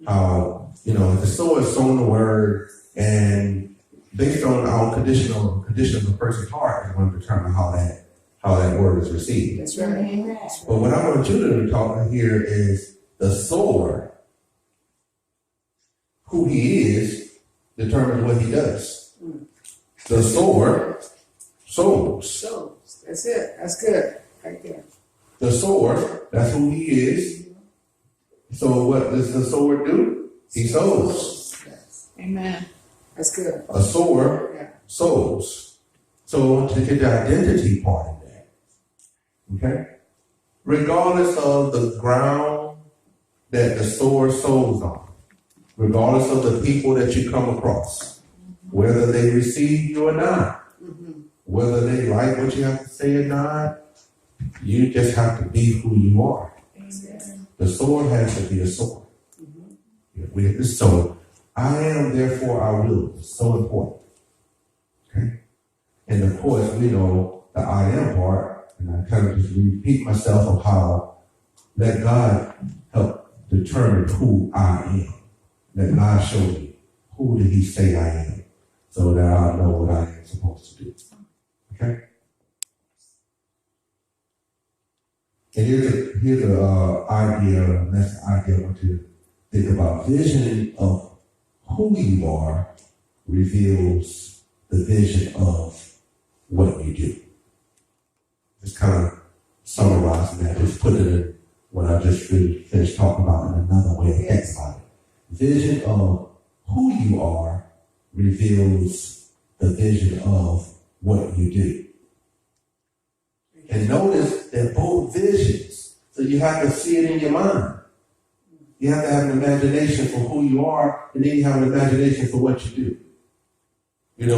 How, if the sower is sowing the word, and based on our condition of the person's heart is going to determine how that word is received. That's right. Amen. But what I want you to talk here is the sower, who he is, determines what he does. The sower sows. That's it. That's good. Right there. The sower, that's who he is. So what does the sower do? He sows. Yes. Amen. That's good. A sower sows. So I want you to get the identity part in that. Okay? Regardless of the ground that the sower sows on, regardless of the people that you come across, whether they receive you or not, whether they like what you have to say or not, you just have to be who you are. Amen. The sower has to be a sower. So, I am, therefore I will. It's so important. Okay? And of course, we know the I am part, and I kind of just repeat myself of how let God help determine who I am. Let God show me who did he say I am, so that I know what I am supposed to do. Okay? And here's an idea, and that's the idea I want you to think about. Vision of who you are reveals the vision of what you do. Just kind of summarizing that, just put it in what I just finished talking about in another way to think about it. Vision of who you are reveals the vision of what you do. And notice they're both visions. So you have to see it in your mind. You have to have an imagination for who you are, and then you have an imagination for what you do. And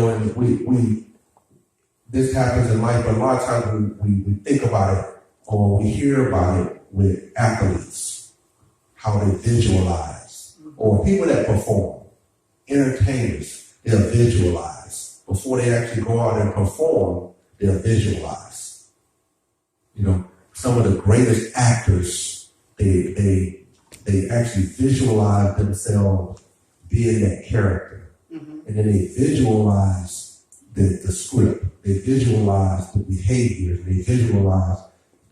this happens in life, but a lot of times we think about it or we hear about it with athletes, how they visualize, or people that perform, entertainers, they'll visualize. Before they actually go out and perform, they'll visualize. Some of the greatest actors, they actually visualize themselves being that character. And then they visualize the script. They visualize the behaviors. They visualize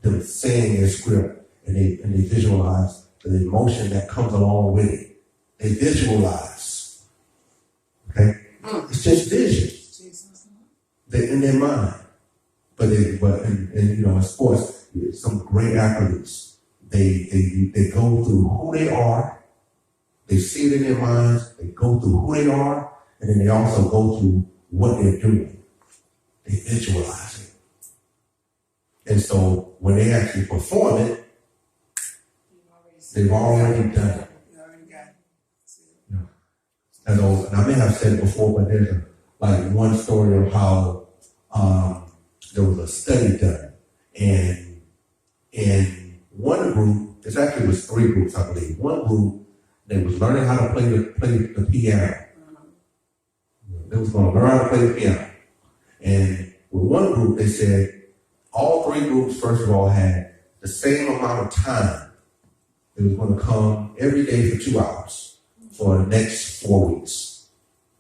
them saying their script. And they visualize the emotion that comes along with it. They visualize. Okay? It's just vision. They're in their mind. But in sports, some great athletes, they go through who they are, they see it in their minds, they go through who they are, and then they also go through what they're doing. They visualize it. And so when they actually perform it, they've already done it. And I may have said it before, but there's one story of how there was a study done, and in one group, it actually was 3 groups, I believe. One group, they was learning how to play the piano. They was going to learn how to play the piano. And with one group, they said all 3 groups, first of all, had the same amount of time. They was going to come every day for 2 hours for the next 4 weeks.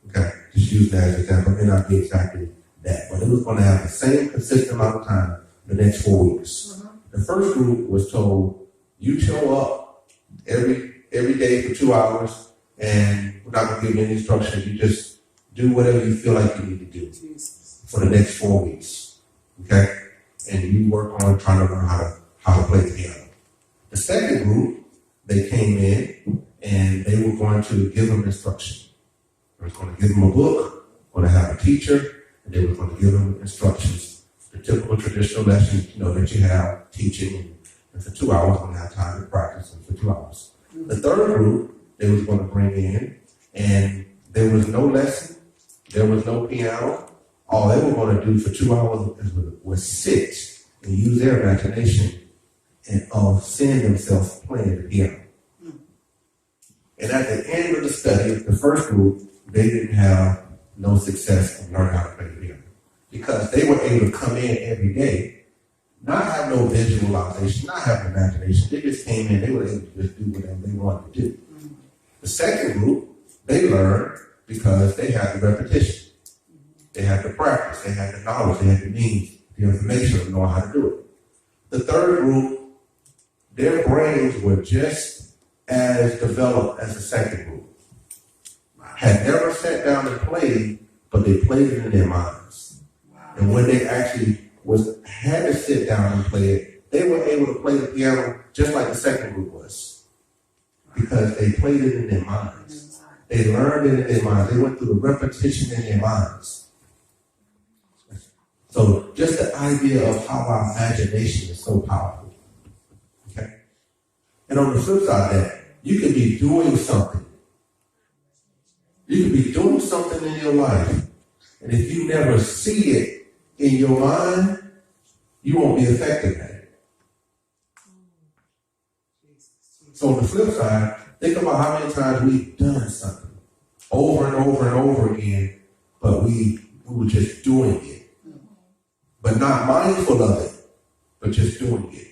Okay, just use that as an example. It may not be exactly that, but it was going to have the same consistent amount of time the next 4 weeks. The first group was told, you show up every day for 2 hours, and we're not going to give you any instructions. You just do whatever you feel like you need to do for the next 4 weeks. Okay? And you work on trying to learn how to play the piano. The second group, they came in and they were going to give them instruction. They were going to give them a book, going to have a teacher, and they were going to give them instructions, the typical traditional lessons, that you have teaching, and for 2 hours, we're going to have time to practice them for 2 hours. The third group, they was going to bring in, and there was no lesson, there was no piano. All they were going to do for 2 hours was sit and use their imagination and seeing themselves playing the piano. And at the end of the study, the first group, they didn't have no success in learning how to play the piano because they were able to come in every day, not have no visualization, not have imagination. They just came in, they were able to just do whatever they wanted to do. The second group, they learn because they have the repetition. They have the practice, they have the knowledge, they have the means, the information to know how to do it. The third group, their brains were just as developed as the second group. Had never sat down and played, but they played it in their minds. And when they actually had to sit down and play it, they were able to play the piano just like the second group was. Because they played it in their minds. They learned it in their minds. They went through the repetition in their minds. So just the idea of how our imagination is so powerful. Okay? And on the flip side of that, you could be doing something. You could be doing something in your life. And if you never see it in your mind, you won't be effective at it. So on the flip side, think about how many times we've done something over and over and over again, but we were just doing it. But not mindful of it, but just doing it.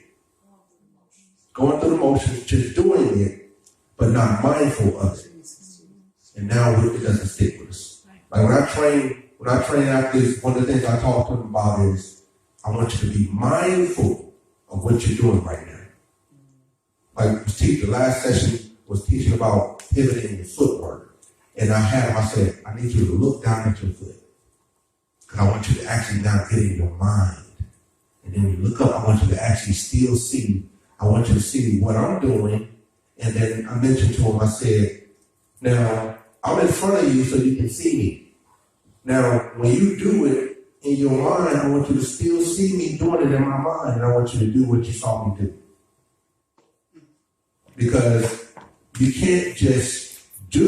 Going through the motions, just doing it, but not mindful of it. And now it doesn't stick with us. Like when I train athletes, one of the things I talk to them about is I want you to be mindful of what you're doing right now. Like the last session was teaching about pivoting your footwork. And I said, I need you to look down at your foot. Because I want you to actually now get in your mind. And then when you look up, I want you to actually still see. I want you to see what I'm doing. And then I mentioned to him, I said, now, I'm in front of you so you can see me. Now, when you do it in your mind, I want you to still see me doing it in my mind. And I want you to do what you saw me do. Because you can't just do